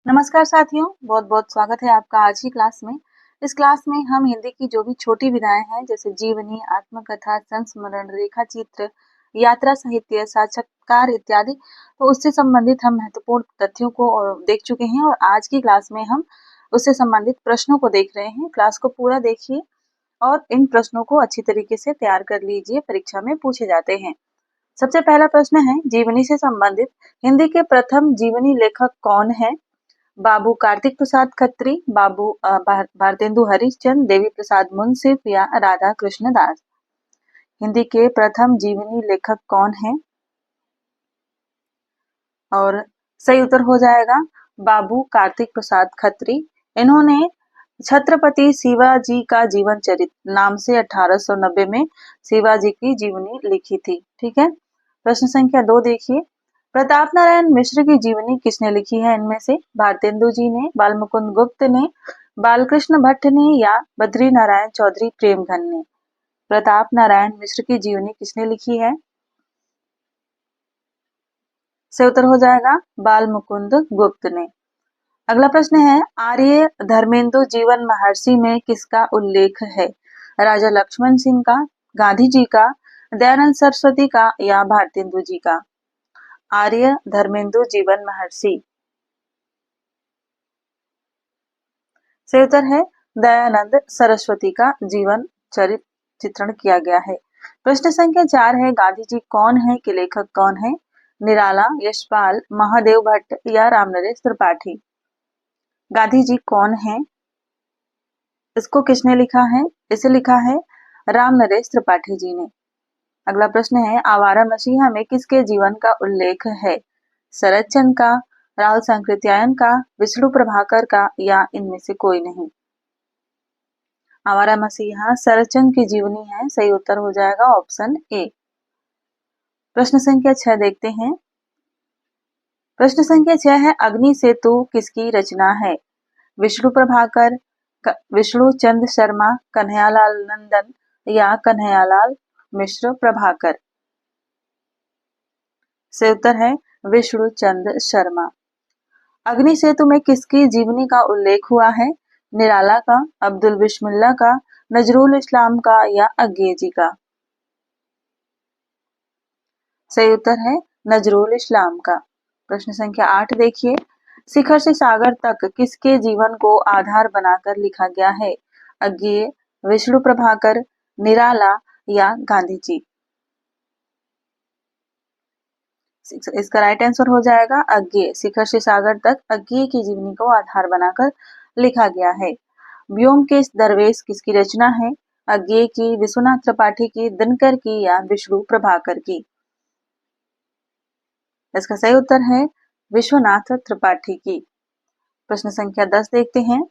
नमस्कार साथियों, बहुत बहुत स्वागत है आपका आज की क्लास में। इस क्लास में हम हिंदी की जो भी छोटी विधाएं हैं जैसे जीवनी, आत्मकथा, संस्मरण, रेखा चित्र, यात्रा साहित्य, साक्षात्कार इत्यादि, तो उससे संबंधित हम महत्वपूर्ण तथ्यों को देख चुके हैं और आज की क्लास में हम उससे संबंधित प्रश्नों को देख रहे हैं। क्लास को पूरा देखिए और इन प्रश्नों को अच्छी तरीके से तैयार कर लीजिए, परीक्षा में पूछे जाते हैं। सबसे पहला प्रश्न है जीवनी से संबंधित, हिंदी के प्रथम जीवनी लेखक कौन है? बाबू कार्तिक प्रसाद खत्री, बाबू भारतेंदु हरिश्चंद्र, देवी प्रसाद मुंसिफ या राधा कृष्ण दास। हिंदी के प्रथम जीवनी लेखक कौन है? और सही उत्तर हो जाएगा बाबू कार्तिक प्रसाद खत्री। इन्होंने छत्रपति शिवाजी का जीवन चरित्र नाम से 1890 में शिवाजी की जीवनी लिखी थी। ठीक है। प्रश्न संख्या 2 देखिए, प्रताप नारायण मिश्र की जीवनी किसने लिखी है? इनमें से भारतेंदु जी ने, बालमुकुंद गुप्त ने, बालकृष्ण भट्ट ने या बद्री नारायण चौधरी प्रेमघन ने। प्रताप नारायण मिश्र की जीवनी किसने लिखी है? सही उत्तर हो जाएगा बालमुकुंद गुप्त ने। अगला प्रश्न है, आर्य धर्मेंदु जीवन महर्षि में किसका उल्लेख है? राजा लक्ष्मण सिंह का, गांधी जी का, दयानंद सरस्वती का या भारतेंदु जी का? आर्य धर्मेंदु जीवन महर्षि। सही उत्तर है दयानंद सरस्वती का जीवन चरित्र चित्रण किया गया है। प्रश्न संख्या 4 है, गांधी जी कौन है कि लेखक कौन है? निराला, यशपाल, महादेव भट्ट या रामनरेश त्रिपाठी। गांधी जी कौन है? इसको किसने लिखा है? इसे लिखा है रामनरेश त्रिपाठी जी ने। अगला प्रश्न है, आवारा मसीहा में किसके जीवन का उल्लेख है? शरद चंद्र का, राहुल सांकृत्यायन का, विष्णु प्रभाकर का या इनमें से कोई नहीं? आवारा मसीहा शरद चंद्र की जीवनी है। सही उत्तर हो जाएगा ऑप्शन ए। प्रश्न संख्या 6 देखते हैं। प्रश्न संख्या 6 है, अग्नि सेतु किसकी रचना है? विष्णु प्रभाकर, विष्णु चंद्र शर्मा, कन्हैयालाल नंदन या कन्हैयालाल मिश्र प्रभाकर। से उत्तर है विष्णु चंद्र शर्मा। अग्नि सेतु में किसकी जीवनी का उल्लेख हुआ है? निराला का, अब्दुल बिस्मिल्लाह का, नजरुल इस्लाम का या अज्ञे जी का? सही उत्तर है नजरुल इस्लाम का। प्रश्न संख्या 8 देखिए, शिखर से सागर तक किसके जीवन को आधार बनाकर लिखा गया है? अज्ञेय, विष्णु प्रभाकर, निराला या गांधी जी? इसका राइट आंसर हो जाएगा अज्ञेय। शिखर से सागर तक अज्ञेय की जीवनी को आधार बनाकर लिखा गया है। व्योमकेश दरवेश किसकी रचना है? अज्ञेय की, विश्वनाथ त्रिपाठी की, दिनकर की या विष्णु प्रभाकर की? इसका सही उत्तर है विश्वनाथ त्रिपाठी की। प्रश्न संख्या 10 देखते हैं।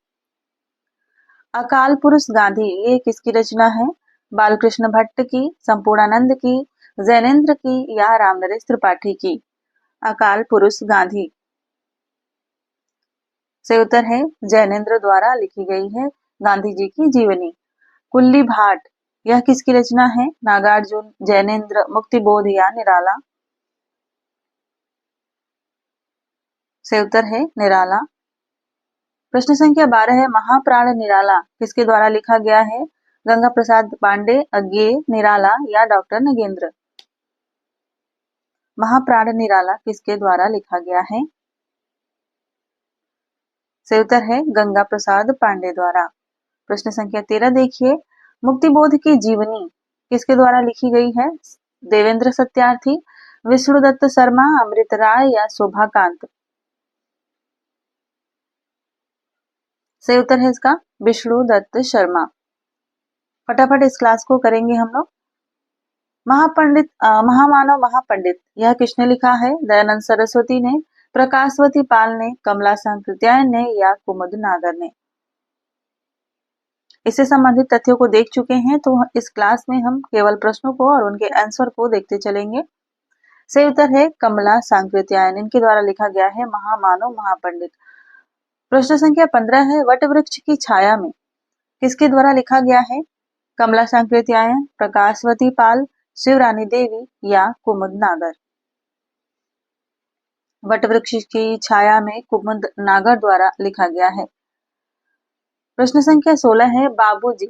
अकाल पुरुष गांधी ये किसकी रचना है? बालकृष्ण भट्ट की, संपूर्णानंद की, जैनेन्द्र की या रामनरेश त्रिपाठी की? अकाल पुरुष गांधी। सही उत्तर है जैनेन्द्र द्वारा लिखी गई है गांधी जी की जीवनी। कुल्ली भाट यह किसकी रचना है? नागार्जुन, जैनेन्द्र, मुक्तिबोध या निराला? सही उत्तर है निराला। प्रश्न संख्या 12 है, महाप्राण निराला किसके द्वारा लिखा गया है? गंगा प्रसाद पांडे, अज्ञेय, निराला या डॉक्टर नगेंद्र? महाप्राण निराला किसके द्वारा लिखा गया है? सही उत्तर है गंगा प्रसाद पांडे द्वारा। प्रश्न संख्या 13 देखिए, मुक्तिबोध की जीवनी किसके द्वारा लिखी गई है? देवेंद्र सत्यार्थी, विष्णुदत्त शर्मा, अमृत राय या शोभाकांत? सही उत्तर है इसका विष्णु दत्त शर्मा। फटाफट इस क्लास को करेंगे हम लोग। महापंडित महामानव महापंडित यह किसने लिखा है? दयानंद सरस्वती ने, प्रकाशवती पाल ने, कमला सांकृत्यायन ने या कुमुद नागर ने? इससे संबंधित तथ्यों को देख चुके हैं, तो इस क्लास में हम केवल प्रश्नों को और उनके आंसर को देखते चलेंगे। सही उत्तर है कमला सांकृत्यायन, इनके द्वारा लिखा गया है महामानव महापंडित। प्रश्न संख्या 15 है, वट वृक्ष की छाया में किसके द्वारा लिखा गया है? कमला सांकृत्यायन, प्रकाशवती पाल, शिवरानी देवी या कुमुद नागर? वटवृक्ष की छाया में कुमुद नागर द्वारा लिखा गया है। प्रश्न संख्या 16 है बाबूजी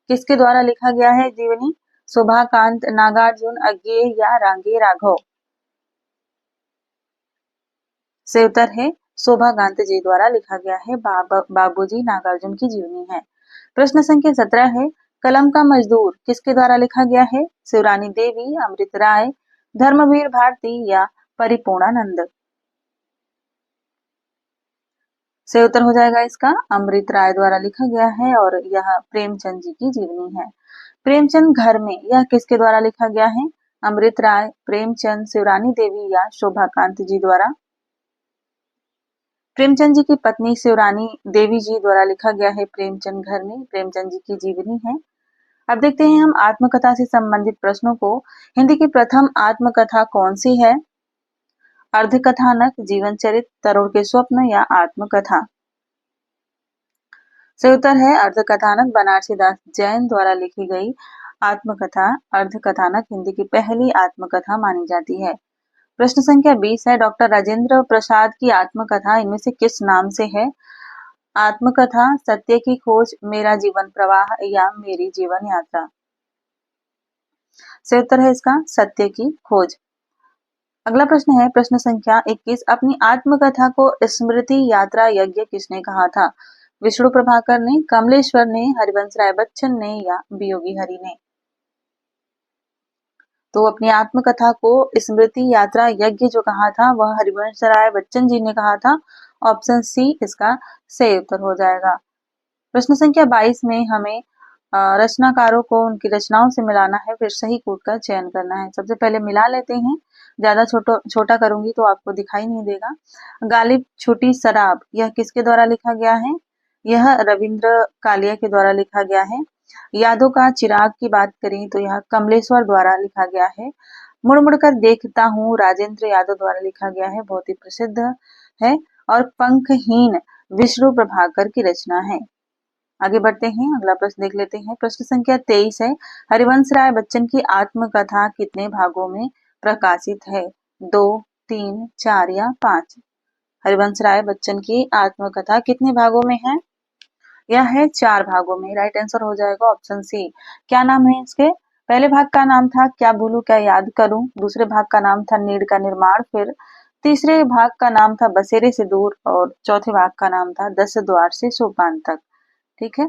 किसके द्वारा लिखा गया है जीवनी? शोभाकांत, नागार्जुन, अज्ञेय या रांगे राघव? से उत्तर है शोभाकांत जी द्वारा लिखा गया है। बाबूजी नागार्जुन की जीवनी है। प्रश्न संख्या 17 है कलम का मजदूर किसके द्वारा लिखा गया है? शिवरानी देवी, अमृत राय, धर्मवीर भारती या परिपूर्णानंद? से उत्तर हो जाएगा इसका अमृत राय द्वारा लिखा गया है और यह प्रेमचंद जी की जीवनी है। प्रेमचंद घर में यह किसके द्वारा लिखा गया है? अमृत राय, प्रेमचंद, शिवरानी देवी या शोभाकांत जी द्वारा? प्रेमचंद जी की पत्नी शिवरानी देवी जी द्वारा लिखा गया है प्रेमचंद घर में, प्रेमचंद जी की जीवनी है। अब देखते हैं हम आत्मकथा से संबंधित प्रश्नों को। हिंदी की प्रथम आत्मकथा कौन सी है? अर्धकथानक, जीवन चरित, तरुण के स्वप्न या आत्मकथा? सही उत्तर है अर्धकथानक, बनारसी दास जैन द्वारा लिखी गई आत्मकथा अर्धकथानक हिंदी की पहली आत्मकथा मानी जाती है। प्रश्न संख्या 20 है डॉक्टर राजेंद्र प्रसाद की आत्मकथा इनमें से किस नाम से है? आत्मकथा सत्य की खोज, मेरा जीवन प्रवाह या मेरी जीवन यात्रा? सही उत्तर है इसका सत्य की खोज। अगला प्रश्न है प्रश्न संख्या 21 अपनी आत्मकथा को स्मृति यात्रा यज्ञ किसने कहा था? विष्णु प्रभाकर ने, कमलेश्वर ने, हरिवंश राय बच्चन ने या वियोगी हरि ने? तो अपनी आत्मकथा को स्मृति यात्रा यज्ञ जो कहा था वह हरिवंश राय बच्चन जी ने कहा था। ऑप्शन सी इसका सही उत्तर हो जाएगा। प्रश्न संख्या 22 में हमें रचनाकारों को उनकी रचनाओं से मिलाना है, फिर सही कूट का चयन करना है। सबसे पहले मिला लेते हैं, ज्यादा छोटा करूंगी तो आपको दिखाई नहीं देगा। गालिब छूटी शराब यह किसके द्वारा लिखा गया है? यह रविंद्र कालिया के द्वारा लिखा गया है। यादों का चिराग की बात करें तो यह कमलेश्वर द्वारा लिखा गया है। मुड़ मुड़ कर देखता हूँ राजेंद्र यादव द्वारा लिखा गया है, बहुत ही प्रसिद्ध है। और पंखहीन विष्णु प्रभाकर की रचना है। आगे बढ़ते हैं, अगला प्रश्न देख लेते हैं। प्रश्न संख्या 23 है हरिवंश राय बच्चन की आत्मकथा कितने भागों में प्रकाशित है? 2, 3, 4 या 5? हरिवंश राय बच्चन की आत्मकथा कितने भागों में है? यह है 4 भागों में। राइट आंसर हो जाएगा ऑप्शन सी। क्या नाम है इसके? पहले भाग का नाम था क्या भूलूं क्या याद करूं, दूसरे भाग का नाम था नीड़ का निर्माण, फिर तीसरे भाग का नाम था बसेरे से दूर और चौथे भाग का नाम था 10 द्वार से सोपान तक। ठीक है।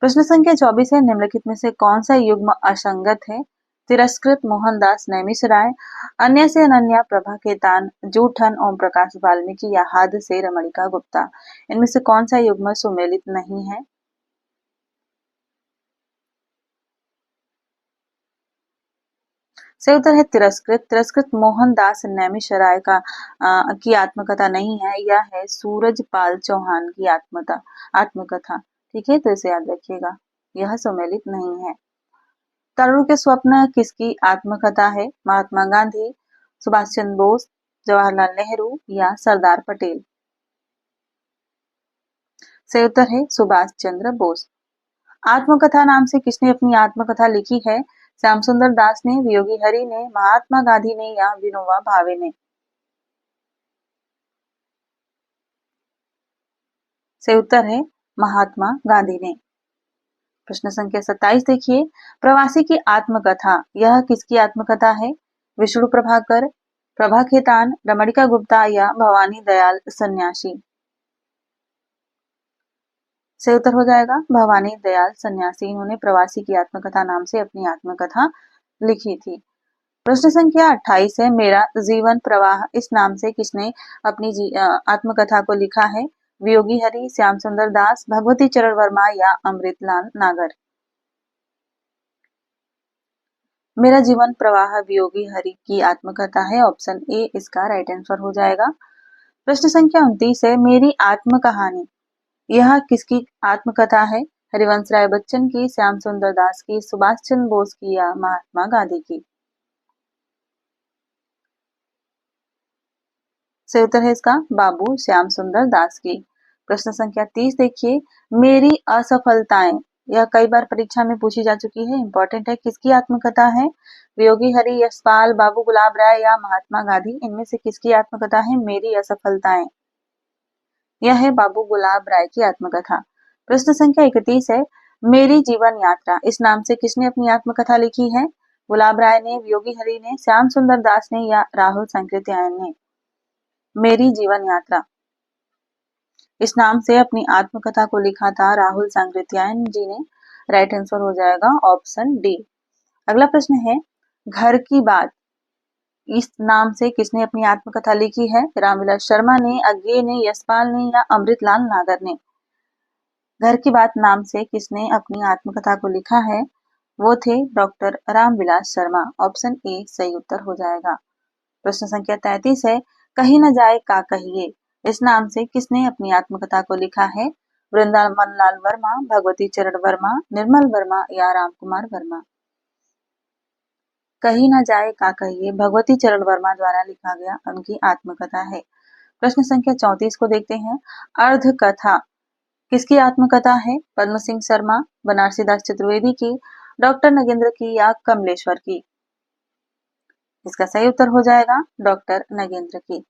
प्रश्न संख्या 24 है निम्नलिखित में से कौन सा युग्म असंगत है? तिरस्कृत मोहनदास नैमिषराय, अन्य से अनन्या, प्रभा खेतान, जूठन ओम प्रकाश वाल्मीकि या हाद से रमणिका गुप्ता? इनमें से कौन सा युग्म सुमेलित नहीं है? सही उत्तर है तिरस्कृत। तिरस्कृत मोहनदास नैमिषराय का की आत्मकथा नहीं है, यह है सूरजपाल चौहान की आत्मकथा। ठीक है, तो इसे याद रखिएगा, यह सम्मिलित नहीं है। तरुण के स्वप्न किसकी आत्मकथा है? महात्मा गांधी, सुभाष चंद्र बोस, जवाहरलाल नेहरू या सरदार पटेल? सही उत्तर है सुभाष चंद्र बोस। आत्मकथा नाम से किसने अपनी आत्मकथा लिखी है? श्याम सुंदर दास ने, वियोगी हरि ने, महात्मा गांधी ने या विनोबा भावे ने? सही उत्तर है महात्मा गांधी ने। प्रश्न संख्या 27 देखिए, प्रवासी की आत्मकथा यह किसकी आत्मकथा है? विष्णु प्रभाकर, प्रभा खेतान, रमणिका गुप्ता या भवानी दयाल सन्यासी? सही उत्तर हो जाएगा भवानी दयाल सन्यासी। इन्होंने प्रवासी की आत्मकथा नाम से अपनी आत्मकथा लिखी थी। प्रश्न संख्या 28 है मेरा जीवन प्रवाह इस नाम से किसने अपनी आत्मकथा को लिखा है? वियोगी हरि, श्याम सुंदर दास, भगवती चरण वर्मा या अमृतलाल नागर? मेरा जीवन प्रवाह वियोगी हरि की आत्मकथा है। ऑप्शन ए इसका राइट आंसर हो जाएगा। प्रश्न संख्या 29 है मेरी आत्म कहानी यह किसकी आत्मकथा है? हरिवंश राय बच्चन की, श्याम सुंदर दास की, सुभाष चंद्र बोस की या महात्मा गांधी की? सही उत्तर है इसका बाबू श्याम सुंदर दास की। प्रश्न संख्या 30 देखिए, मेरी असफलताएं यह कई बार परीक्षा में पूछी जा चुकी है, इंपॉर्टेंट है। किसकी आत्मकथा है? वियोगी हरि, यशपाल, बाबू गुलाब राय या महात्मा गांधी, इनमें से किसकी आत्मकथा है? मेरी असफलताएं। यह है बाबू गुलाब राय की आत्मकथा। प्रश्न संख्या 31 है, मेरी जीवन यात्रा इस नाम से किसने अपनी आत्मकथा लिखी है? गुलाब राय ने, वियोगी हरि ने, श्याम सुंदर दास ने या राहुल सांकृत्यायन ने? मेरी जीवन यात्रा इस नाम से अपनी आत्मकथा को लिखा था राहुल सांकृत्यायन जी ने। राइट आंसर हो जाएगा ऑप्शन डी। अगला प्रश्न है, घर की बात इस नाम से किसने अपनी आत्मकथा लिखी है? रामविलास शर्मा ने, अज्ञे ने, यशपाल ने या अमृतलाल नागर ने? घर की बात नाम से किसने अपनी आत्मकथा को लिखा है? वो थे doctor Ramvilas Sharma. Option A सही उत्तर हो जाएगा। प्रश्न संख्या 33 है, कहीं न जाए का कहिए इस नाम से किसने अपनी आत्मकथा को लिखा है? वृंदावन लाल वर्मा, भगवती चरण वर्मा, निर्मल वर्मा या राम कुमार वर्मा? कहीं न जाए का कहिए भगवती चरण वर्मा द्वारा लिखा गया उनकी आत्मकथा है। प्रश्न संख्या 34 को देखते हैं, अर्ध कथा किसकी आत्मकथा है? पद्म सिंह शर्मा, बनारसी दास चतुर्वेदी की, डॉक्टर नगेंद्र की या कमलेश्वर की? इसका सही उत्तर हो जाएगा डॉक्टर नगेंद्र की।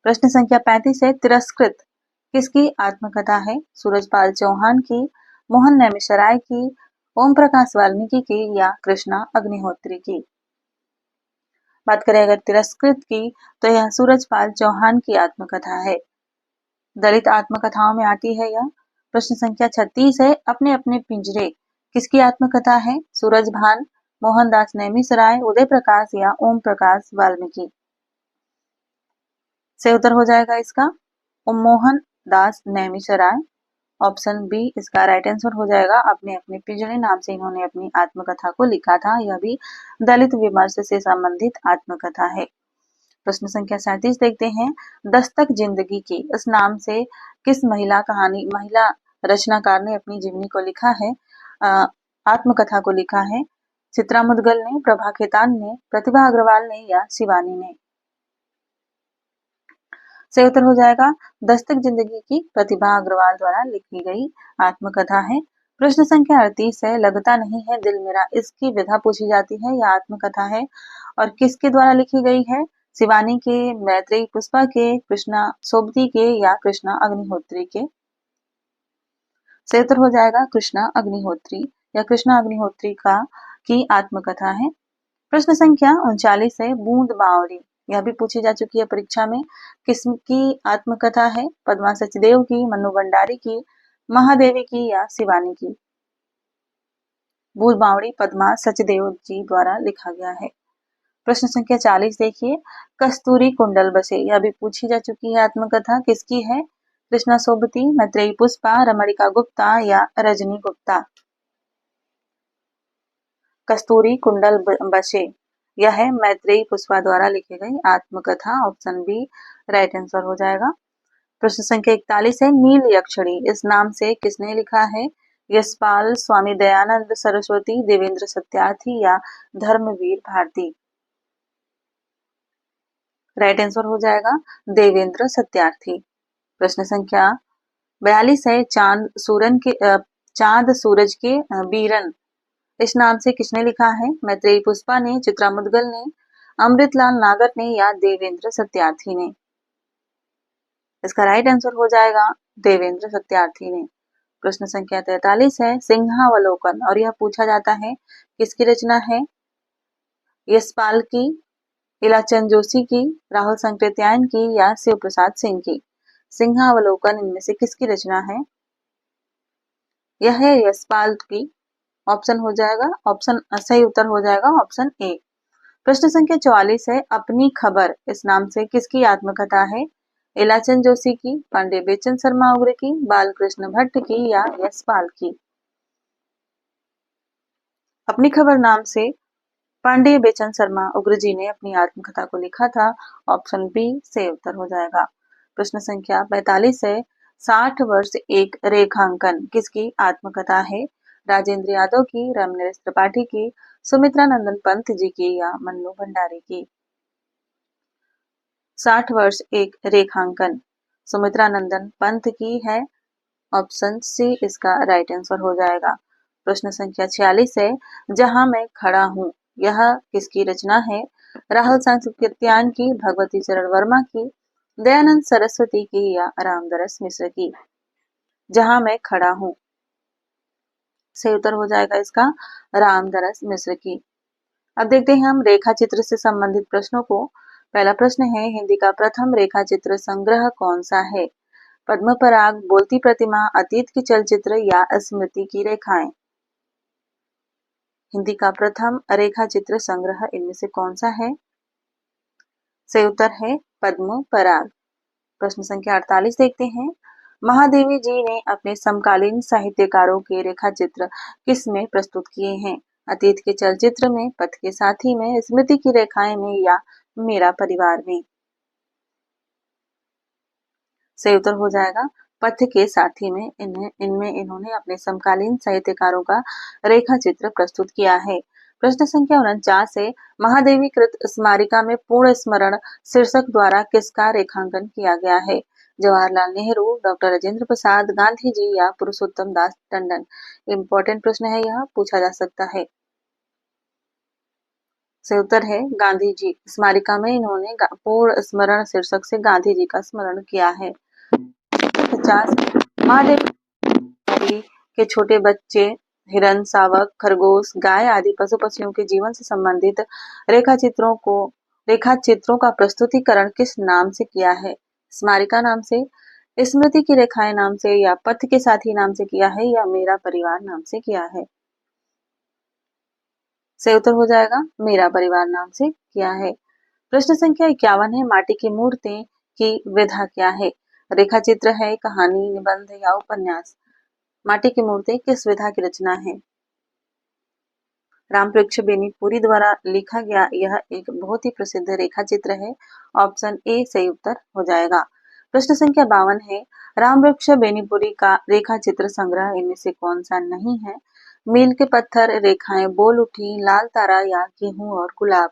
प्रश्न संख्या 35 है, तिरस्कृत किसकी आत्मकथा है? सूरजपाल चौहान की, मोहन नैमिषारय की, ओम प्रकाश वाल्मीकि की या कृष्णा अग्निहोत्री की? बात करें अगर तिरस्कृत की तो यह सूरजपाल चौहान की आत्मकथा है। दलित आत्मकथाओं में आती है यह। प्रश्न संख्या 36 है, अपने अपने पिंजरे किसकी आत्मकथा है? सूरजभान, मोहनदास नैमिषारय, उदय प्रकाश या ओम प्रकाश वाल्मीकि? सही उत्तर हो जाएगा इसका मोहन दास नैमिषारय। ऑप्शन बी इसका राइट आंसर हो जाएगा। अपने अपने पिंजरे नाम से इन्होंने अपनी आत्मकथा को लिखा था। यह भी दलित विमर्श से संबंधित आत्मकथा है। प्रश्न संख्या 37 देखते हैं, दस्तक जिंदगी की इस नाम से किस महिला रचनाकार ने अपनी जीवनी को लिखा है? आत्मकथा को लिखा है? चित्रा मुदगल ने, प्रभा खेतान ने, प्रतिभा अग्रवाल ने या शिवानी ने? सही उत्तर हो जाएगा दस्तक जिंदगी की प्रतिभा अग्रवाल द्वारा लिखी गई आत्मकथा है। प्रश्न संख्या 38 है, लगता नहीं है दिल मेरा इसकी विधा पूछी जाती है। यह आत्मकथा है और किसके द्वारा लिखी गई है? शिवानी के, मैत्रेयी पुष्पा के, कृष्णा सोबती के या कृष्णा अग्निहोत्री के? सही उत्तर हो जाएगा कृष्णा अग्निहोत्री या कृष्णा अग्निहोत्री की आत्मकथा है। प्रश्न संख्या 39 है, बूंद बावरी यह भी पूछी जा चुकी है परीक्षा में। किसकी आत्मकथा है? पद्मा सचदेव की, मन्नू भंडारी की, महादेवी की या शिवानी की? बूंद बावड़ी पद्मा सचदेव जी द्वारा लिखा गया है। प्रश्न संख्या 40 देखिए, कस्तूरी कुंडल बसे यह भी पूछी जा चुकी है आत्मकथा किसकी है? कृष्णा सोबती, मैत्रेयी पुष्पा, रमणिका गुप्ता या रजनी गुप्ता? कस्तूरी कुंडल बसे यह है मैत्रेयी पुष्पा द्वारा लिखी गई आत्मकथा। ऑप्शन बी राइट आंसर हो जाएगा। प्रश्न संख्या 41 है, नील यक्षिणी इस नाम से किसने लिखा है? यशपाल, स्वामी दयानंद सरस्वती, देवेंद्र सत्यार्थी या धर्मवीर भारती? राइट आंसर हो जाएगा देवेंद्र सत्यार्थी। प्रश्न संख्या 42 है, चांद सूरज के बीरन इस नाम से किसने लिखा है? मैत्रेयी पुष्पा ने, चित्रा मुदगल ने, अमृतलाल नागर ने या देवेंद्र सत्यार्थी ने? इसका राइट आंसर हो जाएगा देवेंद्र सत्यार्थी ने। प्रश्न संख्या 43 है, सिंहावलोकन और यह पूछा जाता है किसकी रचना है? यशपाल की, इलाचंद जोशी की, राहुल सांकृत्यायन की या शिव प्रसाद सिंह की? सिंहावलोकन इनमें से किसकी रचना है? यह है यशपाल की। ऑप्शन हो जाएगा ऑप्शन सही उत्तर हो जाएगा ऑप्शन ए। प्रश्न संख्या 44 है, अपनी खबर इस नाम से किसकी आत्मकथा है? इलाचंद जोशी की, पांडे बेचन शर्मा उग्र की, बालकृष्ण भट्ट की या यशपाल की? अपनी खबर नाम से पांडे बेचन शर्मा उग्र जी ने अपनी आत्मकथा को लिखा था। ऑप्शन बी से उत्तर हो जाएगा। प्रश्न संख्या 45 है, 60 वर्ष एक रेखांकन किसकी आत्मकथा है? राजेंद्र यादव की, रामनरेश त्रिपाठी की, सुमित्रा नंदन पंत जी की या मन्नू भंडारी की? 60 वर्ष एक रेखांकन सुमित्रा नंदन पंत की है। ऑप्शन सी इसका राइट आंसर हो जाएगा। प्रश्न संख्या 46 है, जहां मैं खड़ा हूँ, यह किसकी रचना है? राहुल सांकृत्यायन की, भगवती चरण वर्मा की, दयानंद सरस्वती की या रामदरस मिश्र की? जहां मैं खड़ा हूँ, सही उत्तर हो जाएगा इसका रामदरस मिश्र की। अब देखते हैं हम रेखा चित्र से संबंधित प्रश्नों को। पहला प्रश्न है, हिंदी का प्रथम रेखा चित्र संग्रह कौन सा है? पद्म पराग, बोलती प्रतिमा, अतीत के चलचित्र या स्मृति की रेखाएं? हिंदी का प्रथम रेखा चित्र संग्रह इनमें से कौन सा है? सही उत्तर है पद्म पराग। प्रश्न संख्या 48 देखते हैं, महादेवी जी ने अपने समकालीन साहित्यकारों के रेखा चित्र किस में प्रस्तुत किए हैं? अतीत के चलचित्र में, पथ के साथी में, स्मृति की रेखाएं में या मेरा परिवार में? सही उत्तर हो जाएगा पथ के साथी में। इनमें इन्होंने अपने समकालीन साहित्यकारों का रेखा चित्र प्रस्तुत किया है। प्रश्न संख्या 49 है, महादेवी कृत स्मारिका में पूर्ण स्मरण शीर्षक द्वारा किसका रेखांकन किया गया है? जवाहरलाल नेहरू, डॉक्टर राजेंद्र प्रसाद, गांधी जी या पुरुषोत्तम दास टंडन? इंपॉर्टेंट प्रश्न है, यह पूछा जा सकता है। सही उत्तर है गांधी जी। स्मारिका में इन्होंने पूर्ण स्मरण शीर्षक से गांधी जी का स्मरण किया है। 50 महादेवी के छोटे बच्चे, हिरन, शावक, खरगोश, गाय आदि पशु पक्षियों के जीवन से संबंधित रेखा चित्रों का प्रस्तुतिकरण किस नाम से किया है? स्मारिका नाम से, स्मृति की रेखाएं नाम से या पथ के साथी नाम से किया है या मेरा परिवार नाम से किया है? सही उत्तर हो जाएगा मेरा परिवार नाम से किया है। प्रश्न संख्या 51 है, माटी की मूर्ति की विधा क्या है? रेखा चित्र है, कहानी, निबंध या उपन्यास? माटी की मूर्ति किस विधा की रचना है? रामवृक्ष बेनीपुरी द्वारा लिखा गया यह एक बहुत ही प्रसिद्ध रेखा चित्र है। ऑप्शन ए सही उत्तर हो जाएगा। प्रश्न संख्या 52 है, रामवृक्ष बेनीपुरी का रेखा चित्र संग्रह इनमें से कौन सा नहीं है? मील के पत्थर, रेखाएं बोल उठी, लाल तारा या गेहूं और गुलाब?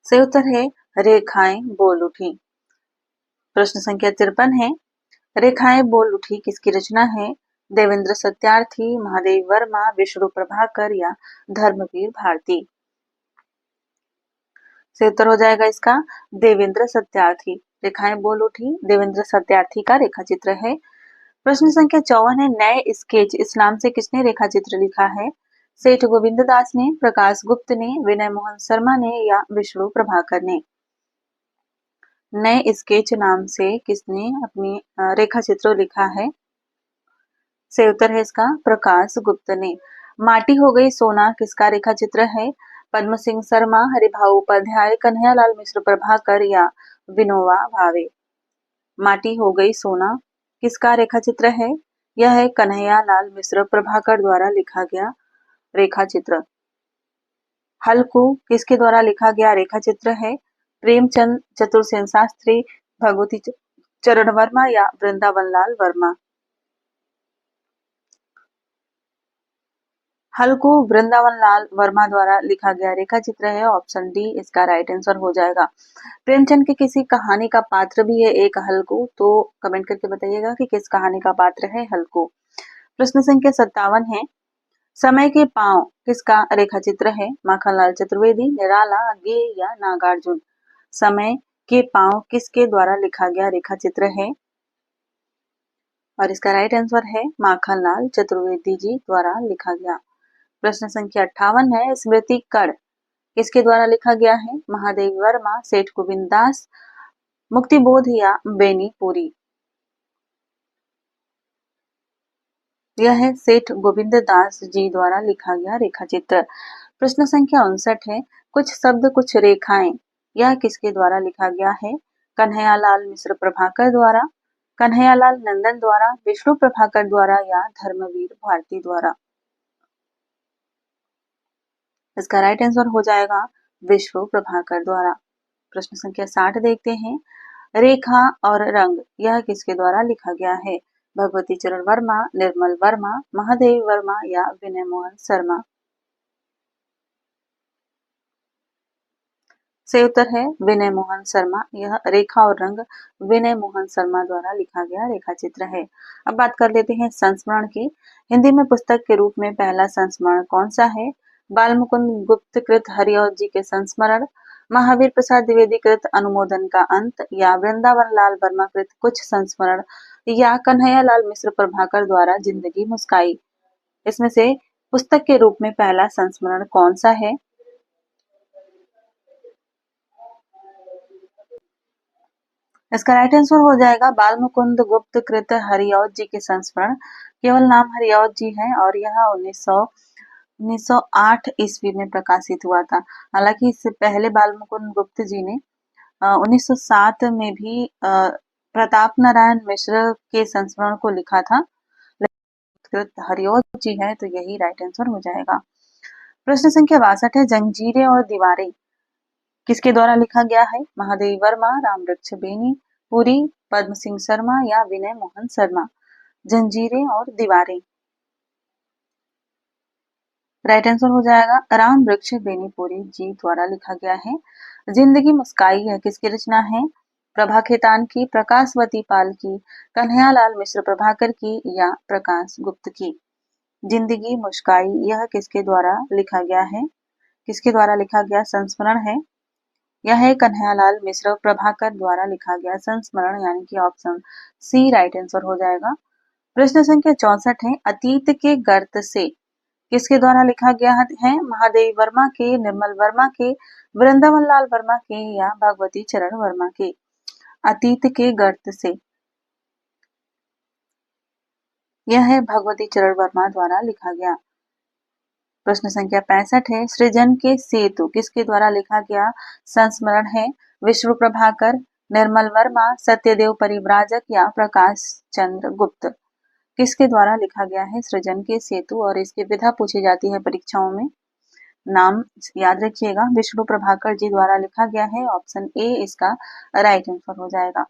सही उत्तर है रेखाएं बोल उठी। प्रश्न संख्या 53 है, रेखाएं बोल उठी किसकी रचना है? देवेंद्र सत्यार्थी, महादेव वर्मा, विष्णु प्रभाकर या धर्मवीर भारती? सही उत्तर हो जाएगा इसका देवेंद्र सत्यार्थी। रेखाएं बोल उठी देवेंद्र सत्यार्थी का रेखा चित्र है। प्रश्न संख्या 54 है, नए स्केच इस नाम से किसने रेखा चित्र लिखा है? सेठ गोविंद दास ने, प्रकाश गुप्त ने, विनय मोहन शर्मा ने या विष्णु प्रभाकर ने? नए स्केच नाम से किसने अपनी रेखा चित्र लिखा है? सही उत्तर है इसका प्रकाश गुप्त ने। माटी हो गई सोना किसका रेखा चित्र है? पद्म सिंह शर्मा, हरिभाऊ उपाध्याय, कन्हैयालाल मिश्र प्रभाकर या विनोबा भावे? माटी हो गई सोना किसका रेखा चित्र है? यह है कन्हैयालाल मिश्र प्रभाकर द्वारा लिखा गया रेखा चित्र। हल्कू किसके द्वारा लिखा गया रेखा चित्र है? प्रेमचंद, चतुरसेन शास्त्री, भगवती चरण वर्मा या वृंदावन लाल वर्मा? हल्कू वृंदावन लाल वर्मा द्वारा लिखा गया रेखा चित्र है। ऑप्शन डी इसका राइट आंसर हो जाएगा। प्रेमचंद की किसी कहानी का पात्र भी है एक हल्कू, तो कमेंट करके बताइएगा कि किस कहानी का पात्र है हल्कू। प्रश्न संख्या 57 है, समय के पांव किसका रेखा चित्र है? माखनलाल चतुर्वेदी, निराला, गे या नागार्जुन? समय के पांव किसके द्वारा लिखा गया रेखा चित्र है? और इसका राइट आंसर है माखनलाल चतुर्वेदी जी द्वारा लिखा गया। प्रश्न संख्या 58 है, स्मृति कण किसके द्वारा लिखा गया है? महादेव वर्मा, सेठ गोविंद दास, मुक्तिबोध या बेनीपुरी? यह है सेठ गोविंद दास जी द्वारा लिखा गया रेखा चित्र। प्रश्न संख्या 59 है, कुछ शब्द कुछ रेखाएं यह किसके द्वारा लिखा गया है? कन्हैयालाल मिश्र प्रभाकर द्वारा, कन्हैयालाल नंदन द्वारा, विष्णु प्रभाकर द्वारा या धर्मवीर भारती द्वारा? इसका राइट आंसर हो जाएगा विष्णु प्रभाकर द्वारा। प्रश्न संख्या 60 देखते हैं, रेखा और रंग यह किसके द्वारा लिखा गया है? भगवती चरण वर्मा, निर्मल वर्मा, महादेव वर्मा या विनय मोहन शर्मा? सही उत्तर है विनय मोहन शर्मा। यह रेखा और रंग विनय मोहन शर्मा द्वारा लिखा गया रेखा चित्र है। अब बात कर लेते हैं संस्मरण की। हिंदी में पुस्तक के रूप में पहला संस्मरण कौन सा है? बाल मुकुंद गुप्त कृत हरिऔध जी के संस्मरण, महावीर प्रसाद द्विवेदी कृत अनुमोदन का अंत, या वृंदावन लाल वर्मा कृत कुछ संस्मरण, या कन्हैया लाल मिश्र प्रभाकर द्वारा जिंदगी मुस्काई। इसमें से पुस्तक के रूप में पहला संस्मरण कौन सा है? इसका राइट आंसर हो जाएगा बाल मुकुंद गुप्त कृत हरिऔध जी के संस्मरण। केवल नाम हरिऔध जी है और यह 1908 ईस्वी में प्रकाशित हुआ था। हालांकि इससे पहले बाल मुकुंद गुप्त जी ने 1907 में भी प्रताप नारायण मिश्र के संस्मरण को लिखा था। कृत हरिऔध जी है तो यही राइट आंसर हो जाएगा। प्रश्न संख्या 62 है, जंजीरें और दीवारें किसके द्वारा लिखा गया है? महादेवी वर्मा, रामवृक्ष बेनी पुरी, पद्म सिंह शर्मा, या विनय मोहन शर्मा। जंजीरें और दीवारें, राइट आंसर हो जाएगा रामवृक्ष बेनीपुरी जी द्वारा लिखा गया है। जिंदगी मुस्काई है किसकी रचना है? प्रभा खेतान की, प्रकाशवती पाल की, कन्हैयालाल मिश्र प्रभाकर की, या प्रकाश गुप्त की। जिंदगी मुस्काई यह किसके द्वारा लिखा गया है? किसके द्वारा लिखा गया संस्मरण है? यह है कन्हैयालाल मिश्र प्रभाकर द्वारा लिखा गया संस्मरण, यानी कि ऑप्शन सी राइट आंसर हो जाएगा। प्रश्न संख्या 64 है, अतीत के गर्त से किसके द्वारा लिखा गया है? महादेवी वर्मा के, निर्मल वर्मा के, वृंदावन लाल वर्मा के, या भगवती चरण वर्मा के। अतीत के गर्त से यह है भगवती चरण वर्मा द्वारा लिखा गया। प्रश्न संख्या 65 है, सृजन के सेतु किसके द्वारा लिखा गया संस्मरण है? विष्णु प्रभाकर, निर्मल वर्मा, सत्यदेव परिव्राजक, या प्रकाश चंद्र गुप्त। किसके द्वारा लिखा गया है सृजन के सेतु? और इसकी विधा पूछी जाती है परीक्षाओं में। नाम याद रखिएगा, विष्णु प्रभाकर जी द्वारा लिखा गया है। ऑप्शन ए इसका राइट आंसर हो जाएगा।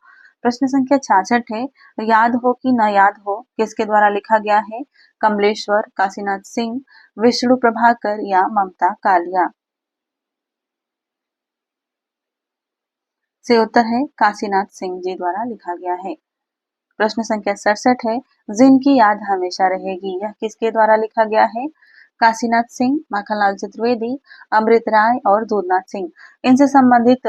प्रश्न संख्या 66 है, याद हो कि न याद हो किसके द्वारा लिखा गया है? कमलेश्वर, काशीनाथ सिंह, विष्णु प्रभाकर, या ममता कालिया। से उत्तर है काशीनाथ सिंह जी द्वारा लिखा गया है। प्रश्न संख्या 67 है, जिनकी याद हमेशा रहेगी यह किसके द्वारा लिखा गया है? काशीनाथ सिंह, माखनलाल चतुर्वेदी, अमृत राय, और दूधनाथ सिंह। इनसे संबंधित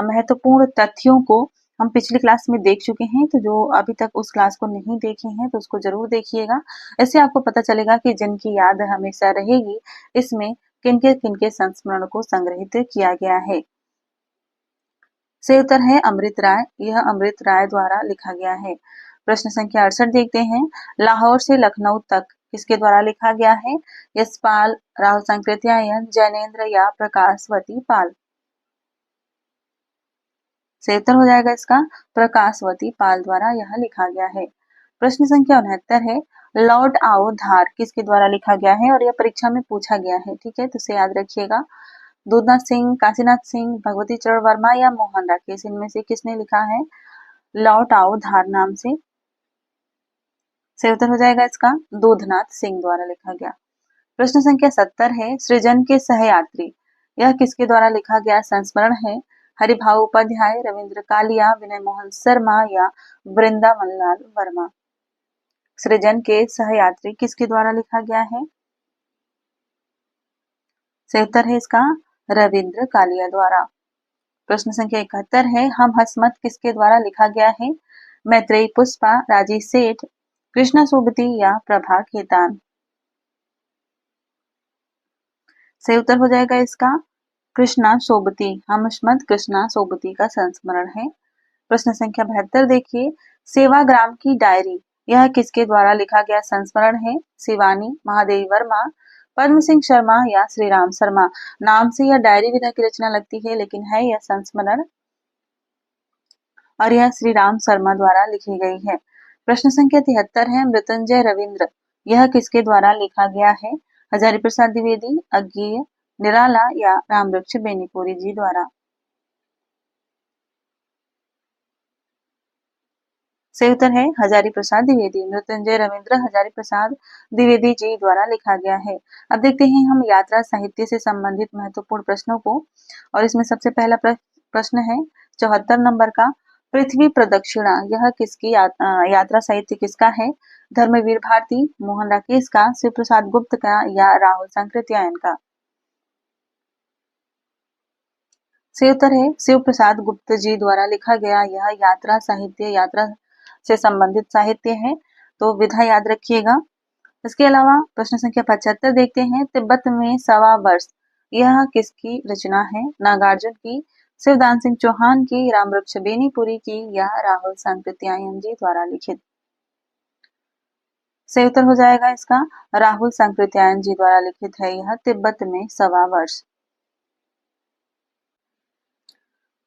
महत्वपूर्ण तथ्यों को हम पिछली क्लास में देख चुके हैं, तो जो अभी तक उस क्लास को नहीं देखे हैं तो उसको जरूर देखिएगा। इससे आपको पता चलेगा कि जिनकी याद हमेशा रहेगी इसमें किनके किनके संस्मरण को संग्रहित किया गया है। से उत्तर है अमृत राय। यह अमृत राय द्वारा लिखा गया है। प्रश्न संख्या 68 देखते हैं, लाहौर से लखनऊ तक किसके द्वारा लिखा गया है? यशपाल, राहुल सांकृत्यायन, जैनेन्द्र, या प्रकाशवती पाल। से उत्तर हो जाएगा इसका प्रकाशवती पाल द्वारा यह लिखा गया है। प्रश्न संख्या 69 है, लौट आओ धार किसके द्वारा लिखा गया है? और यह परीक्षा में पूछा गया है, ठीक है, तो इसे याद रखिएगा। दूधनाथ सिंह, काशीनाथ सिंह, भगवती चरण वर्मा, या मोहन राकेश, इनमें से किसने लिखा है लौट आओ धार नाम से? उत्तर हो जाएगा इसका दूधनाथ सिंह द्वारा लिखा गया। प्रश्न संख्या 70 है, सृजन के सहयात्री यह किसके द्वारा लिखा गया संस्मरण है? हरिभाऊ उपाध्याय, रविंद्र कालिया, विनय मोहन शर्मा, या वृंदावन लाल वर्मा। सृजन के सहयात्री किसके द्वारा लिखा गया है? उत्तर है इसका रविंद्र कालिया द्वारा। प्रश्न संख्या 71 है, हम हसमत किसके द्वारा लिखा गया है? मैत्रेयी पुष्पा, राजी सेठ, कृष्णा सोबती, या प्रभा खेतान। सही उत्तर हो जाएगा इसका कृष्णा सोबती। हम हसमत कृष्णा सोबती का संस्मरण है। प्रश्न संख्या 72 देखिए, सेवाग्राम की डायरी यह किसके द्वारा लिखा गया संस्मरण है? शिवानी, महादेवी वर्मा, पद्म सिंह शर्मा, या श्री राम शर्मा। नाम से यह डायरी विधा की रचना लगती है, लेकिन है यह संस्मरण, और यह श्री राम शर्मा द्वारा लिखी गई है। प्रश्न संख्या 73 है, मृत्युंजय रविंद्र यह किसके द्वारा लिखा गया है? हजारी प्रसाद द्विवेदी, अज्ञेय, निराला, या रामवृक्ष बेनीपुरी जी द्वारा। सही उत्तर है हजारी प्रसाद द्विवेदी। मृत्युंजय रविंद्र हजारी प्रसाद द्विवेदी जी द्वारा लिखा गया है। अब देखते हैं हम यात्रा साहित्य से संबंधित महत्वपूर्ण प्रश्नों को, और इसमें सबसे पहला प्रश्न है 74 नंबर का, पृथ्वी प्रदक्षिणा यह किसकी यात्रा साहित्य किसका है? धर्मवीर भारती, मोहन राकेश का, शिव प्रसाद गुप्त का या राहुल सांकृत्यायन का? सही उत्तर है शिव प्रसाद गुप्त जी द्वारा लिखा गया यह यात्रा साहित्य यात्रा से संबंधित साहित्य है, तो विधा याद रखिएगा। इसके अलावा प्रश्न संख्या 75 देखते हैं, तिब्बत में 125 वर्ष यह किसकी रचना है? नागार्जुन की, शिवदान सिंह चौहान की, रामवृक्ष बेनीपुरी की या राहुल सांकृत्यायन जी द्वारा लिखित? सही उत्तर हो जाएगा इसका राहुल सांकृत्यायन जी द्वारा लिखित है यह तिब्बत में 125 वर्ष।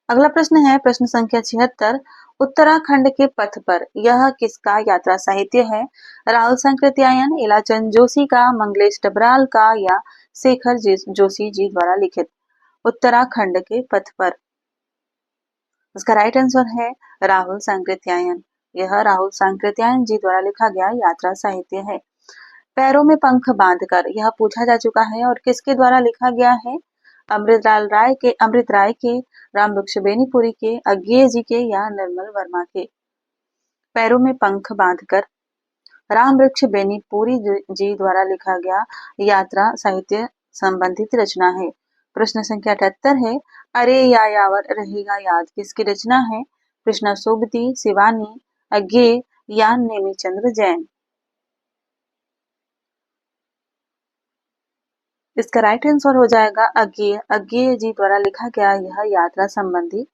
अगला प्रश्न है प्रश्न संख्या 76, उत्तराखंड के पथ पर यह किसका यात्रा साहित्य है? राहुल सांकृत्यायन, इलाचंद जोशी का, मंगलेश डबराल का या शेखर जोशी जी द्वारा लिखित? उत्तराखंड के पथ पर, इसका राइट आंसर है राहुल सांकृत्यायन। यह राहुल सांकृत्यायन जी द्वारा लिखा गया यात्रा साहित्य है। पैरों में पंख बांधकर यह पूछा जा चुका है और किसके द्वारा लिखा गया है? अमृत राय के, रामवृक्ष बेनीपुरी के, अज्ञेय जी के या निर्मल वर्मा के? पैरों में पंख बांधकर रामवृक्ष बेनीपुरी जी द्वारा लिखा गया यात्रा साहित्य संबंधित रचना है। प्रश्न संख्या 78 है, अरे या यावर रहेगा याद किसकी रचना है? कृष्णा सोबती, शिवानी, अज्ञेय या नेमीचंद्र जैन? इसका राइट आंसर हो जाएगा अज्ञेय। अज्ञेय जी द्वारा लिखा गया यह यात्रा संबंधी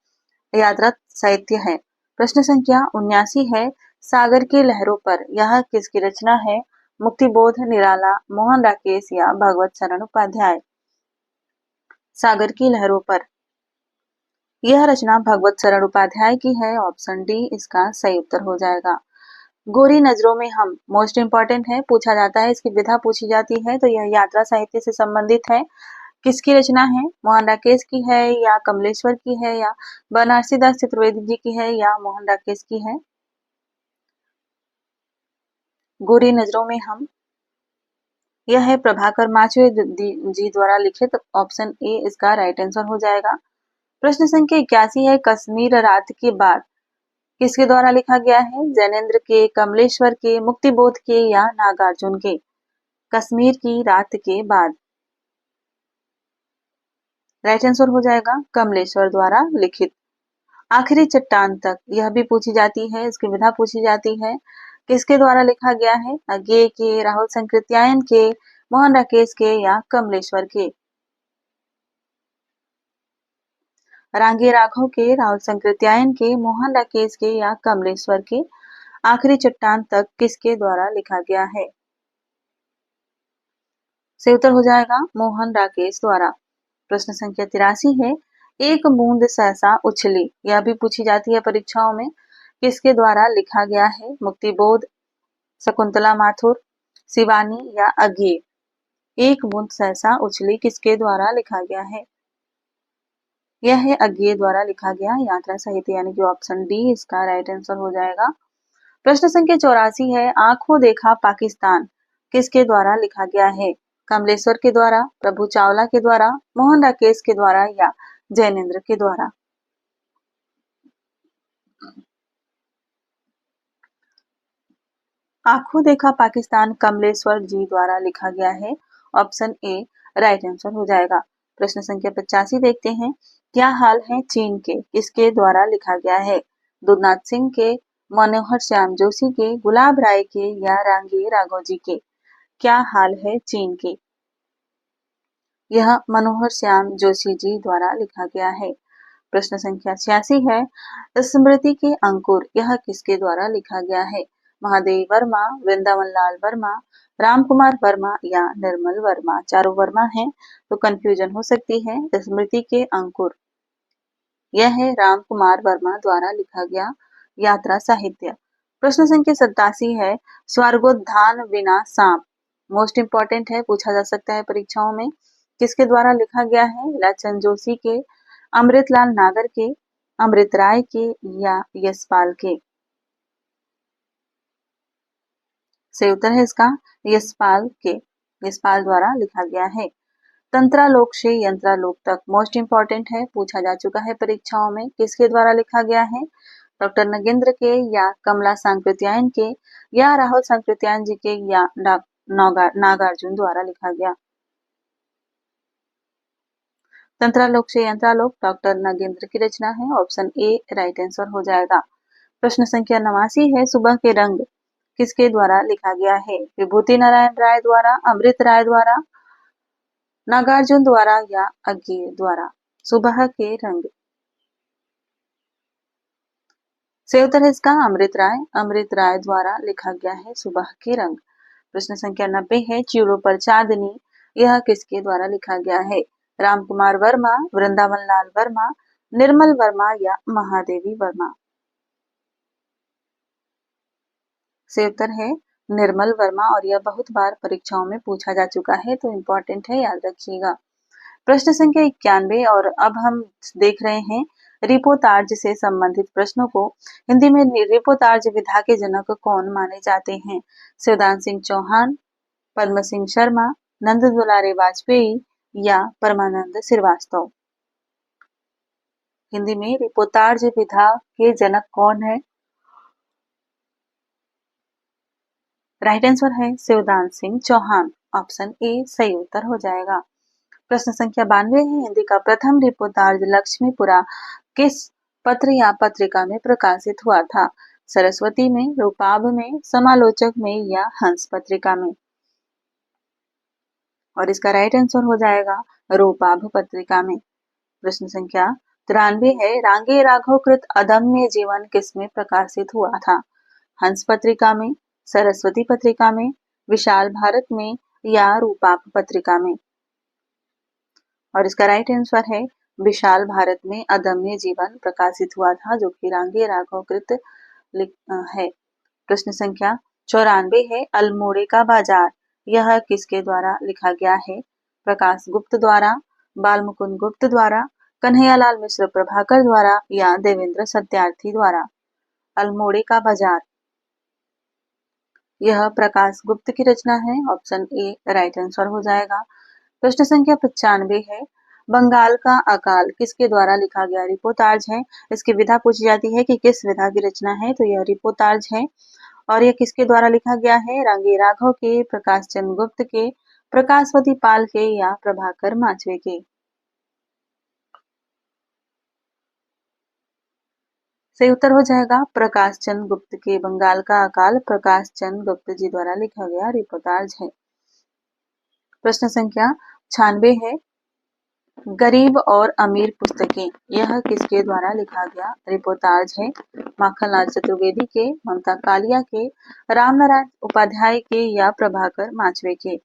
यात्रा साहित्य है। प्रश्न संख्या 79 है, सागर की लहरों पर यह किसकी रचना है? मुक्तिबोध, निराला, मोहन राकेश या भगवत शरण उपाध्याय? सागर की लहरों पर यह रचना भगवत शरण उपाध्याय की है। ऑप्शन डी इसका सही उत्तर हो जाएगा। गोरी नजरों में हम मोस्ट इंपॉर्टेंट है, पूछा जाता है, इसकी विधा पूछी जाती है, तो यह यात्रा साहित्य से संबंधित है। किसकी रचना है? मोहन राकेश की है या कमलेश्वर की है या बनारसी दास चतुर्वेदी जी की है या मोहन राकेश की है? गोरी नजरों में हम यह है प्रभाकर माचवे जी द्वारा लिखित। ऑप्शन ए इसका राइट आंसर हो जाएगा। प्रश्न संख्या 81 है, कश्मीर रात के बाद किसके द्वारा लिखा गया है? जैनेन्द्र के, कमलेश्वर के, मुक्तिबोध के या नागार्जुन के? कश्मीर की रात के बाद राइट आंसर हो जाएगा कमलेश्वर द्वारा लिखित। आखिरी चट्टान तक यह भी पूछी जाती है, इसकी विधा पूछी जाती है, किसके द्वारा लिखा गया है? अज्ञेय के, राहुल सांकृत्यायन के, मोहन राकेश के या कमलेश्वर के? रांगे राघव के, राहुल सांकृत्यायन के, मोहन राकेश के या कमलेश्वर के? आखिरी चट्टान तक किसके द्वारा लिखा गया है? सही उत्तर हो जाएगा मोहन राकेश द्वारा। प्रश्न संख्या 83 है, एक बूंद सहसा उछली यह भी पूछी जाती है परीक्षाओं में, किसके द्वारा लिखा गया है? मुक्तिबोध, शकुंतला माथुर, शिवानी या अज्ञेय? एक बूंद सहसा उछली किसके द्वारा लिखा गया है? यह है अज्ञेय द्वारा लिखा गया यात्रा साहित्य, यानी कि ऑप्शन डी इसका राइट आंसर हो जाएगा। प्रश्न संख्या 84 है, आंखों देखा पाकिस्तान किसके द्वारा लिखा गया है? कमलेश्वर के द्वारा, प्रभु चावला के द्वारा, मोहन राकेश के द्वारा या जैनेन्द्र के द्वारा? आंखों देखा पाकिस्तान कमलेश्वर जी द्वारा लिखा गया है। ऑप्शन ए राइट आंसर हो जाएगा। प्रश्न संख्या 85 देखते हैं, क्या हाल है चीन के किसके द्वारा लिखा गया है? दुर्नाथ सिंह के, मनोहर श्याम जोशी के, गुलाब राय के या रांगे राघव जी के? क्या हाल है चीन के? यह मनोहर श्याम जोशी जी द्वारा लिखा गया है। प्रश्न संख्या 86 है, स्मृति के अंकुर यह किसके द्वारा लिखा गया है? महादेव वर्मा, वृंदावन लाल वर्मा, राम कुमार वर्मा या निर्मल वर्मा? चारों वर्मा हैं तो कंफ्यूजन हो सकती है। स्मृति के अंकुर यह है राम कुमार वर्मा द्वारा लिखा गया यात्रा साहित्य। प्रश्न संख्या 87 है, स्वर्गोद्यान बिना सांप मोस्ट इंपॉर्टेंट है, पूछा जा सकता है परीक्षाओं में, किसके द्वारा लिखा गया है? इलाचंद जोशी के, अमृतलाल नागर के, अमृत राय के या यशपाल के? सही उत्तर है इसका यशपाल द्वारा लिखा गया है। तंत्रालोक से यंत्रालोक तक मोस्ट इंपॉर्टेंट है, पूछा जा चुका है परीक्षाओं में, किसके द्वारा लिखा गया है? डॉक्टर नगेंद्र के या कमला सांकृत्यायन के या राहुल सांकृत्यायन जी के या नागार्जुन द्वारा लिखा गया? तंत्रालोक से यंत्रालोक डॉक्टर नगेंद्र की रचना है, ऑप्शन ए राइट आंसर हो जाएगा। प्रश्न संख्या 89 है, सुबह के रंग किसके द्वारा लिखा गया है? विभूति नारायण राय द्वारा, अमृत राय द्वारा, नागार्जुन द्वारा या अज्ञेय द्वारा? सुबह के रंग से उत्तर है इसका अमृत राय द्वारा लिखा गया है सुबह के रंग। प्रश्न संख्या 90 है, चिड़ों पर चांदनी यह किसके द्वारा लिखा गया है? रामकुमार वर्मा, वृंदावन लाल वर्मा, निर्मल वर्मा या महादेवी वर्मा? से उत्तर है निर्मल वर्मा और यह बहुत बार परीक्षाओं में पूछा जा चुका है, तो इम्पोर्टेंट है, याद रखिएगा। प्रश्न संख्या 91 और अब हम देख रहे हैं रिपोर्टाज से संबंधित प्रश्नों को। हिंदी में रिपोर्टाज विधा के जनक कौन माने जाते हैं? शिवदान सिंह चौहान, पद्म सिंह शर्मा, नंद दुलारे वाजपेयी या परमानंद श्रीवास्तव? हिंदी में रिपोर्टाज विधा के जनक कौन है? राइट आंसर है शिवदान सिंह चौहान, ऑप्शन ए सही उत्तर हो जाएगा। प्रश्न संख्या 92 है, हिंदी का प्रथम रिपोर्टाज लक्ष्मीपुरा किस पत्र या पत्रिका में प्रकाशित हुआ था? सरस्वती में, रूपाभ में, समालोचक में या हंस पत्रिका में? और इसका राइट आंसर हो जाएगा रूपाभ पत्रिका में। प्रश्न संख्या 93 है, रांगे राघव कृत अदम्य जीवन किसमें प्रकाशित हुआ था? हंस पत्रिका में, सरस्वती पत्रिका में, विशाल भारत में या रूपाभ पत्रिका में? और इसका राइट आंसर है विशाल भारत में अदम्य जीवन प्रकाशित हुआ था, जो कि रांगे राघव कृत है। प्रश्न संख्या 94 है, अल्मोड़े का बाजार यह किसके द्वारा लिखा गया है? प्रकाश गुप्त द्वारा, बाल मुकुंद गुप्त द्वारा, कन्हैयालाल मिश्र प्रभाकर द्वारा या देवेंद्र सत्यार्थी द्वारा? अल्मोड़े का बाजार यह प्रकाश गुप्त की रचना है, ऑप्शन ए राइट आंसर हो जाएगा। प्रश्न संख्या 95 है, बंगाल का अकाल किसके द्वारा लिखा गया रिपोर्टाज है? इसकी विधा पूछी जाती है कि किस विधा की रचना है, तो यह रिपोर्टाज है। और यह किसके द्वारा लिखा गया है? रांगे राघव के, प्रकाश चंद्र गुप्त के, प्रकाशवती पाल के या प्रभाकर माचवे के? सही उत्तर हो जाएगा प्रकाश चंद्र गुप्त के। बंगाल का अकाल प्रकाश चंद्र गुप्त जी द्वारा लिखा गया रिपोर्टाज है। प्रश्न संख्या 96 है, गरीब और अमीर पुस्तकें यह किसके द्वारा लिखा गया रिपोर्टाज है? माखनलाल चतुर्वेदी के, ममता कालिया के, रामनारायण उपाध्याय के या प्रभाकर माचवे के?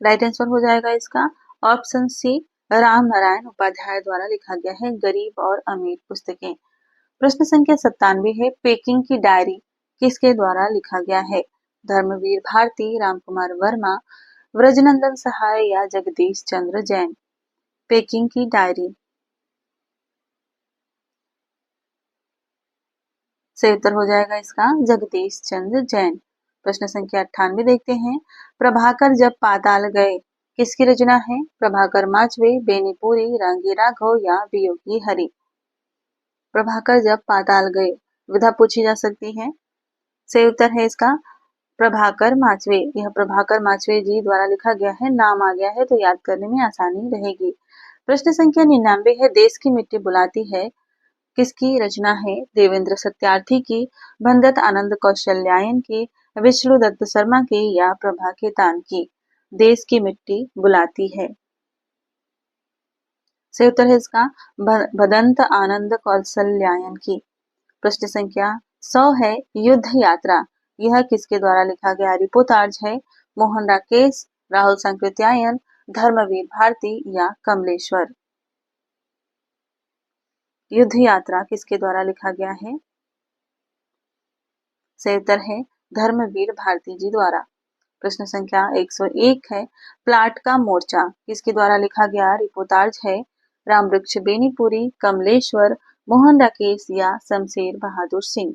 राइट आंसर हो जाएगा इसका ऑप्शन सी राम नारायण उपाध्याय द्वारा लिखा गया है गरीब और अमीर पुस्तकें। प्रश्न संख्या 97 है, पेकिंग की डायरी किसके द्वारा लिखा गया है? धर्मवीर भारती, रामकुमार वर्मा, व्रजनंदन सहाय या जगदीश चंद्र जैन? पेकिंग की डायरी सही उत्तर हो जाएगा इसका जगदीश चंद्र जैन। प्रश्न संख्या 98 देखते हैं, प्रभाकर जब पाताल गए किसकी रचना है? प्रभाकर माचवे, बेनीपुरी, रांगे राघव या वियोगी हरि? प्रभाकर जब पाताल गए विधा पूछी जा सकती है। सही उत्तर है इसका प्रभाकर माचवे। यह प्रभाकर माचवे जी द्वारा लिखा गया है, नाम आ गया है तो याद करने में आसानी रहेगी। प्रश्न संख्या 99 है, देश की मिट्टी बुलाती है किसकी रचना है? देवेंद्र सत्यार्थी की, भंदत आनंद कौशल्यायन की, विष्णु दत्त शर्मा की या प्रभा खेतान की? देश की मिट्टी बुलाती है सही उत्तर है इसका भदंत आनंद कौशल्यायन की। प्रश्न संख्या 100 है, युद्ध यात्रा यह किसके द्वारा लिखा गया रिपोर्टाज है? मोहन राकेश, राहुल सांकृत्यायन, धर्मवीर भारती या कमलेश्वर? युद्ध यात्रा किसके द्वारा लिखा गया है? सही उत्तर है धर्मवीर भारती जी द्वारा। प्रश्न संख्या 101 है, प्लाट का मोर्चा किसके द्वारा लिखा गया रिपोर्टाज है? रामवृक्ष बेनीपुरी, कमलेश्वर, मोहन राकेश या शमशेर बहादुर सिंह?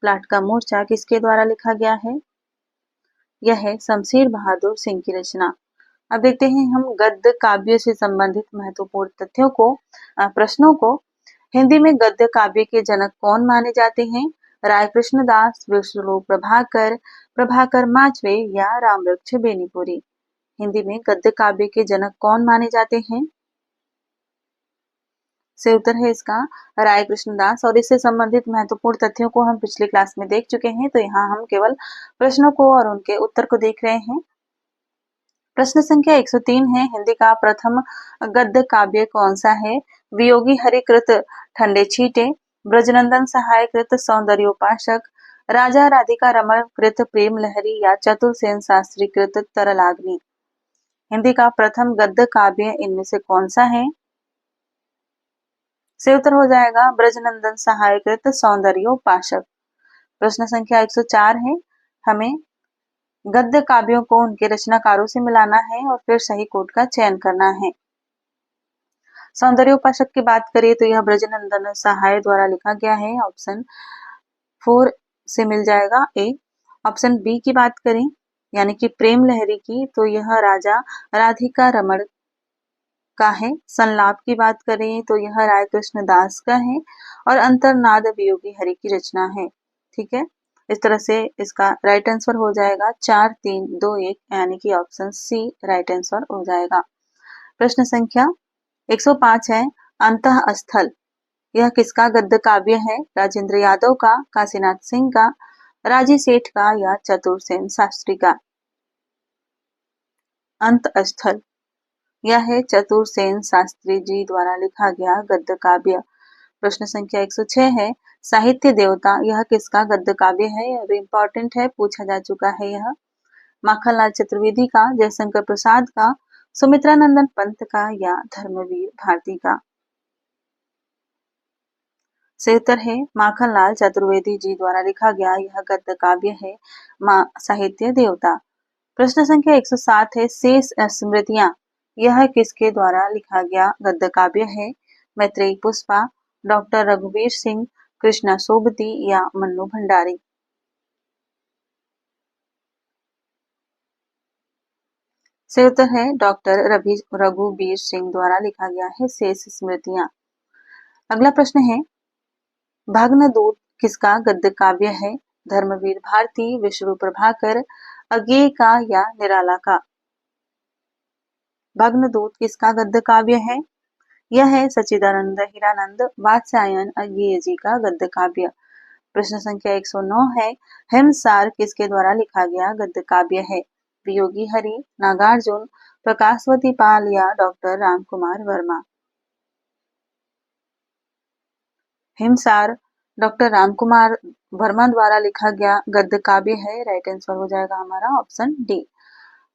प्लाट का मोर्चा किसके द्वारा लिखा गया है? यह है शमशेर बहादुर सिंह की रचना। अब देखते हैं हम गद्य काव्य से संबंधित महत्वपूर्ण तथ्यों को, प्रश्नों को। हिंदी में गद्य काव्य के जनक कौन माने जाते हैं? राय कृष्णदास, विष्णु प्रभाकर, प्रभाकर माचवे या रामवृक्ष बेनीपुरी। हिंदी में गद्य काव्य के जनक कौन माने जाते हैं? से उत्तर है इसका राय कृष्णदास। और इससे संबंधित महत्वपूर्ण तथ्यों को हम पिछली क्लास में देख चुके हैं, तो यहाँ हम केवल प्रश्नों को और उनके उत्तर को देख रहे हैं। प्रश्न संख्या 103 है, हिंदी का प्रथम गद्य काव्य कौन सा है? वियोगी हरि कृत ठंडे छींटे, ब्रजनंदन सहाय कृत सौंदर्योपासक, राजा राधिका रमण कृत प्रेम लहरी या चतुरसेन शास्त्री कृत तरलाग्नि। हिंदी का प्रथम गद्य काव्य इनमें से कौन सा है? से उत्तर हो जाएगा ब्रजनंदन सहाय कृत सौंदर्योपासक। प्रश्न संख्या 104 है, हमें गद्य काव्यों को उनके रचनाकारों से मिलाना है और फिर सही कोट का चयन करना है। सौंदर्योपासक की बात करें तो यह ब्रजनंदन सहाय द्वारा लिखा गया है, ऑप्शन 4 से मिल जाएगा ए। ऑप्शन बी की बात करें यानी कि प्रेम लहरी की, तो यह राजा राधिका रमण का है। संलाप की बात करें तो यह राय कृष्ण दास का है और अंतर्नाद वियोगी हरि की रचना है। ठीक है, इस तरह से इसका राइट आंसर हो जाएगा 4, 3, 2, 1 यानी कि ऑप्शन सी राइट आंसर हो जाएगा। प्रश्न संख्या 105 है, अंतःस्थल यह किसका गद्य काव्य है? राजेंद्र यादव का, काशीनाथ सिंह का, राजी सेठ का या चतुरसेन शास्त्री का? अंतःस्थल यह है चतुरसेन शास्त्री जी द्वारा लिखा गया गद्य काव्य। प्रश्न संख्या 106 है, साहित्य देवता यह किसका गद्य काव्य है? यह भी इंपॉर्टेंट है, पूछा जा चुका है। यह माखनलाल चतुर्वेदी का, जयशंकर प्रसाद का, सुमित्रानंदन पंत का या धर्मवीर भारती का? से उत्तर है माखनलाल चतुर्वेदी जी द्वारा लिखा गया यह गद्य काव्य है साहित्य देवता। प्रश्न संख्या 107 है, शेष स्मृतियां यह किसके द्वारा लिखा गया गद्य काव्य है? मैत्रेयी पुष्पा, डॉक्टर रघुवीर सिंह, कृष्णा सोबती या मन्नू भंडारी? से उत्तर है डॉक्टर रघुवीर सिंह द्वारा लिखा गया है शेष स्मृतियां। अगला प्रश्न है, भग्नदूत किसका गद्य काव्य है? धर्मवीर भारती, विष्णु प्रभाकर, अज्ञेय का या निराला का? भग्नदूत किसका गद्य काव्य है? यह है सच्चिदानंद हीरानंद वात्स्यायन अज्ञेय जी का गद्य काव्य। प्रश्न संख्या 109 है, हिमसार किसके द्वारा लिखा गया गद्य काव्य है? वियोगी हरि, नागार्जुन, प्रकाशवती पाल या डॉक्टर रामकुमार वर्मा? हिमसार डॉक्टर रामकुमार वर्मा द्वारा लिखा गया गद्य काव्य है। राइट आंसर हो जाएगा हमारा ऑप्शन डी।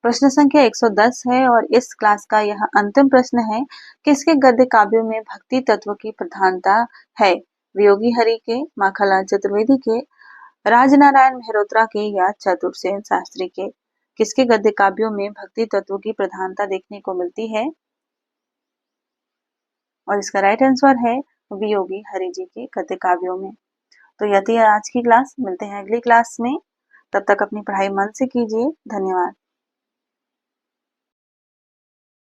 प्रश्न संख्या 110 है और इस क्लास का यह अंतिम प्रश्न है, किसके गद्य काव्यों में भक्ति तत्व की प्रधानता है? वियोगी हरि के, माखनलाल चतुर्वेदी के, राजनारायण मेहरोत्रा के या चतुरसेन शास्त्री के? किसके गद्य काव्यों में भक्ति तत्व की प्रधानता देखने को मिलती है? और इसका राइट आंसर है वियोगी हरि जी के गद्य काव्यों में। तो यह थी आज की क्लास, मिलते हैं अगली क्लास में। तब तक अपनी पढ़ाई मन से कीजिए। धन्यवाद।